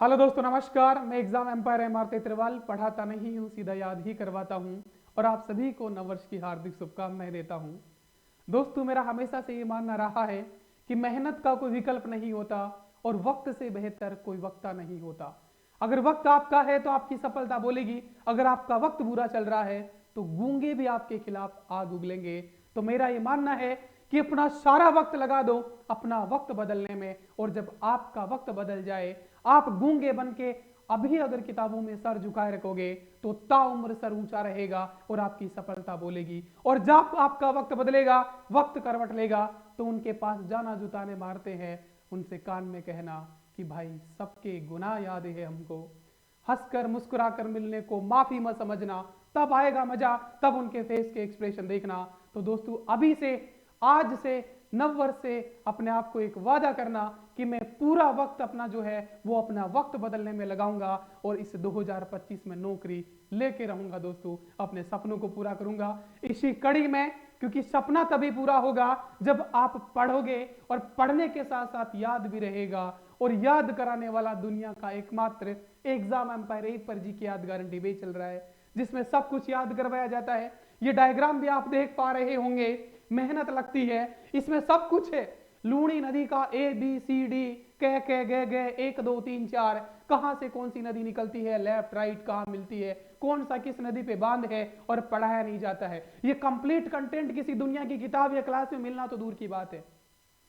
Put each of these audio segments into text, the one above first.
Hello दोस्तों, नमस्कार। मैं एग्जाम एम्पायर एमआर तेतरवाल पढ़ाता नहीं हूँ, सीधा याद ही करवाता हूँ और आप सभी को नववर्ष की हार्दिक शुभकामनाएं देता हूँ। दोस्तों, मेरा हमेशा से ये मानना रहा है कि मेहनत का कोई विकल्प नहीं होता और वक्त से बेहतर कोई वक्ता नहीं होता। अगर वक्त आपका है तो आपकी सफलता बोलेगी, अगर आपका वक्त बुरा चल रहा है तो गूंगे भी आपके खिलाफ आग उगलेंगे। तो मेरा ये मानना है कि अपना सारा वक्त लगा दो अपना वक्त बदलने में, और जब आपका वक्त बदल जाए, आप गूंगे बन के अभी अगर किताबों में सर झुकाए रखोगे तो ताउम्र सर ऊंचा रहेगा और आपकी सफलता बोलेगी। और जब आपका वक्त बदलेगा, वक्त करवट लेगा, तो उनके पास जाना जुताने मारते हैं, उनसे कान में कहना कि भाई सबके गुनाह याद है हमको, हंसकर मुस्कुराकर मिलने को माफी मत समझना, तब आएगा मजा, तब उनके फेस के एक्सप्रेशन देखना। तो दोस्तों, अभी से, आज से, नव वर्ष से अपने आप को एक वादा करना कि मैं पूरा वक्त अपना जो है वो अपना वक्त बदलने में लगाऊंगा और इस 2025 में नौकरी लेके रहूंगा। दोस्तों, अपने सपनों को पूरा करूंगा इसी कड़ी में, क्योंकि सपना तभी पूरा होगा जब आप पढ़ोगे और पढ़ने के साथ साथ याद भी रहेगा। और याद कराने वाला दुनिया का एकमात्र एग्जाम एम्पायर ए पर जी की याद गारंटी बेच चल रहा है, जिसमें सब कुछ याद करवाया जाता है। ये डायग्राम भी आप देख पा रहे होंगे, मेहनत लगती है, इसमें सब कुछ है। लूणी नदी का ABCD, कह गे 1 2 3 4, कहां से कौन सी नदी निकलती है, लेफ्ट राइट कहां मिलती है, कौन सा किस नदी पे बांध है, और पढ़ाया नहीं जाता है। ये कंप्लीट कंटेंट किसी दुनिया की किताब या क्लास में मिलना तो दूर की बात है,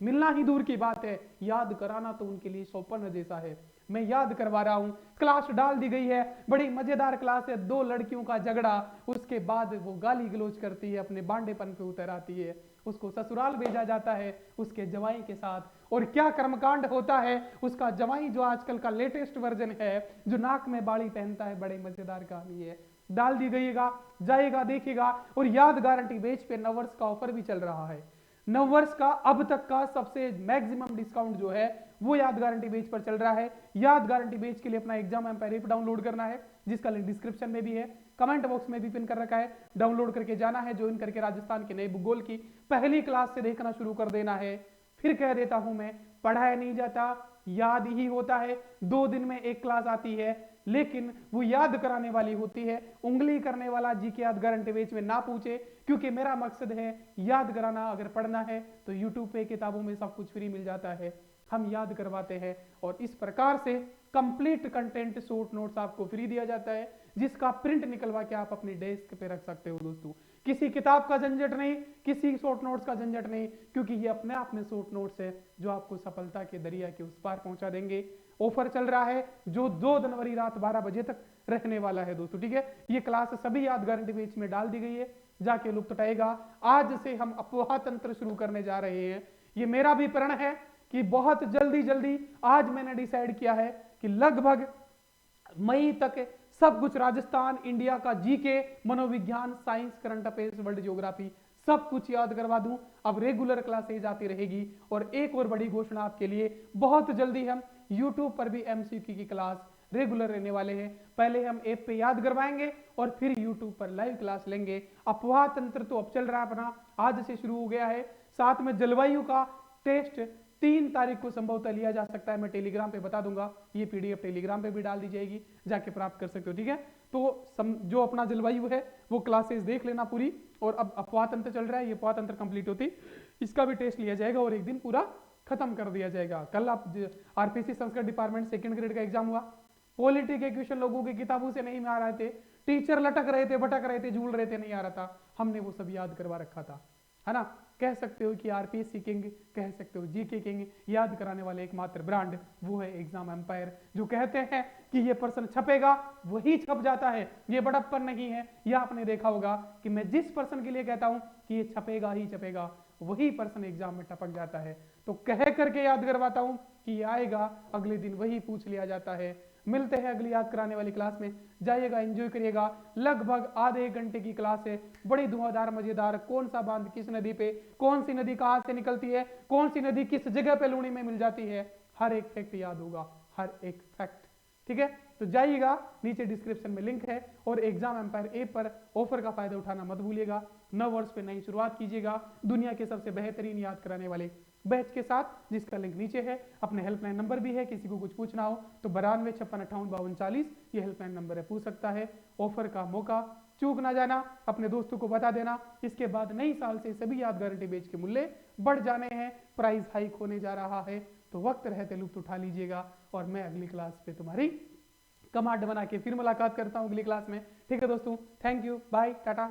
मिलना ही दूर की बात है, याद कराना तो उनके लिए सौपन जैसा है। मैं याद करवा रहा हूं। क्लास डाल दी गई है, बड़ी मजेदार क्लास है, 2 लड़कियों का झगड़ा, उसके बाद वो गाली गलौज करती है, अपने बांडेपन पे उतर आती है, उसको ससुराल भेजा जाता है उसके जवाई के साथ, और क्या कर्मकांड होता है। उसका जवाई जो आजकल का लेटेस्ट वर्जन है, जो नाक में बाड़ी पहनता है, बड़े मजेदार कहानी है, डाल दी गईगा, जाएगा देखिएगा। और याद गारंटी बेच पे नववर्ष का ऑफर भी चल रहा है। नववर्ष का अब तक का सबसे मैक्सिमम डिस्काउंट जो है वो याद गारंटी बेच पर चल रहा है। याद गारंटी बेच के लिए अपना एग्जाम एम्पायर ऐप डाउनलोड करना है, जिसका लिंक डिस्क्रिप्शन में भी है, कमेंट बॉक्स में भी पिन कर रखा है। डाउनलोड करके जाना है, ज्वाइन करके राजस्थान के नए भूगोल की पहली क्लास से देखना शुरू कर देना है। फिर कह देता हूं मैं, पढ़ाया नहीं जाता, याद ही होता है। 2 दिन में एक क्लास आती है, लेकिन वो याद कराने वाली होती है। उंगली करने वाला जी के याद गारंटी बेच में ना पूछे, क्योंकि मेरा मकसद है याद कराना। अगर पढ़ना है तो यूट्यूब पे किताबों में सब कुछ फ्री मिल जाता है, हम याद करवाते हैं। और इस प्रकार से कंप्लीट कंटेंट शॉर्ट नोट्स आपको फ्री दिया जाता है, जिसका प्रिंट निकलवा के आप अपनी डेस्क पे रख सकते हो। दोस्तों, किसी किताब का झंझट नहीं, किसी शॉर्ट नोट्स का झंझट नहीं, क्योंकि ये अपने आप में शॉर्ट नोट्स है जो आपको सफलता के दरिया के उस पार पहुंचा देंगे। ऑफर चल रहा है जो 2 जनवरी रात 12 बजे तक रहने वाला है। दोस्तों, ठीक है, ये क्लास सभी याद गारंटी पेज में डाल दी गई है, जाके लुप्त उठाएगा। आज से हम अफवाह तंत्र शुरू करने जा रहे हैं। ये मेरा भी प्रण है कि बहुत जल्दी जल्दी, आज मैंने डिसाइड किया है कि लगभग मई तक सब कुछ राजस्थान, इंडिया का जीके, मनोविज्ञान, science, current affairs, world geography, सब कुछ याद करवा दूं। अब रेगुलर क्लासेज आती रहेगी। और एक और बड़ी घोषणा आपके लिए, बहुत जल्दी हम यूट्यूब पर भी MCQ की क्लास रेगुलर रहने वाले हैं। पहले हम ऐप पे याद करवाएंगे और फिर यूट्यूब पर लाइव क्लास लेंगे। अफवाह तंत्र तो अब चल रहा है अपना, आज से शुरू हो गया है। साथ में जलवायु का टेस्ट 3 तारीख को संभवतः लिया जा सकता है, मैं टेलीग्राम पे बता दूंगा, ये PDF टेलीग्राम पे भी डाल दी जाएगी, जाके प्राप्त कर सकते हो। ठीक है, तो जो अपना जलवायु है वो क्लासेस देख लेना पूरी। और अब अफवाह तंत्र चल रहा है, ये अफवाह तंत्र कंप्लीट होती इसका भी टेस्ट लिया जाएगा और एक दिन पूरा खत्म कर दिया जाएगा। कल आप RPC Sanskrit department 2nd grade का एग्जाम हुआ, पॉलिटी के क्वेश्चन लोगों की किताबों से नहीं आ रहे थे, टीचर लटक रहे थे, भटक रहे थे, झूल रहे थे, नहीं आ रहा था, हमने वो सब याद करवा रखा था, है ना। कह सकते हो कि RPSC किंग, कह सकते हो GK किंग, याद कराने वाले एकमात्र ब्रांड वो है एग्जाम एम्पायर। जो कहते हैं कि ये पर्सन छपेगा, वही छप जाता है, ये बड़प्पन नहीं है। यह आपने देखा होगा कि मैं जिस पर्सन के लिए कहता हूं कि ये छपेगा ही छपेगा, वही पर्सन एग्जाम में टपक जाता है। तो कह करके याद करवाता हूं कि ये आएगा, अगले दिन वही पूछ लिया जाता है। मिलते हैं अगली याद कराने वाली क्लास में, जाइएगा, एंजॉय करिएगा। लगभग आधे 1 घंटे की क्लास है, बड़ी धुआंधार मजेदार। कौन सा बांध किस नदी पे, कौन सी नदी कहां से निकलती है, कौन सी नदी किस जगह पे लूणी में मिल जाती है, हर एक फैक्ट याद होगा, हर एक फैक्ट। ठीक है, तो जाइएगा, नीचे डिस्क्रिप्शन में लिंक है। और एग्जाम एम्पायर ऐप पर ऑफर का फायदा उठाना मत भूलिएगा। नव वर्ष पे नई शुरुआत कीजिएगा, दुनिया के सबसे बेहतरीन याद कराने वाले बैच के साथ, जिसका लिंक नीचे है। अपने हेल्पलाइन नंबर भी है, किसी को कुछ पूछना हो तो 9256585240 ये हेल्पलाइन नंबर है, पूछ सकता है। ऑफर का मौका चूक ना जाना, अपने दोस्तों को बता देना। इसके बाद नई साल से सभी याद गारंटी बैच के मूल्य बढ़ जाने हैं, प्राइस हाइक होने जा रहा है, तो वक्त रहते लुत्फ उठा लीजिएगा। और मैं अगली क्लास पे तुम्हारी कमांड बना के फिर मुलाकात करता हूँ अगली क्लास में। ठीक है दोस्तों, थैंक यू, बाय, टाटा।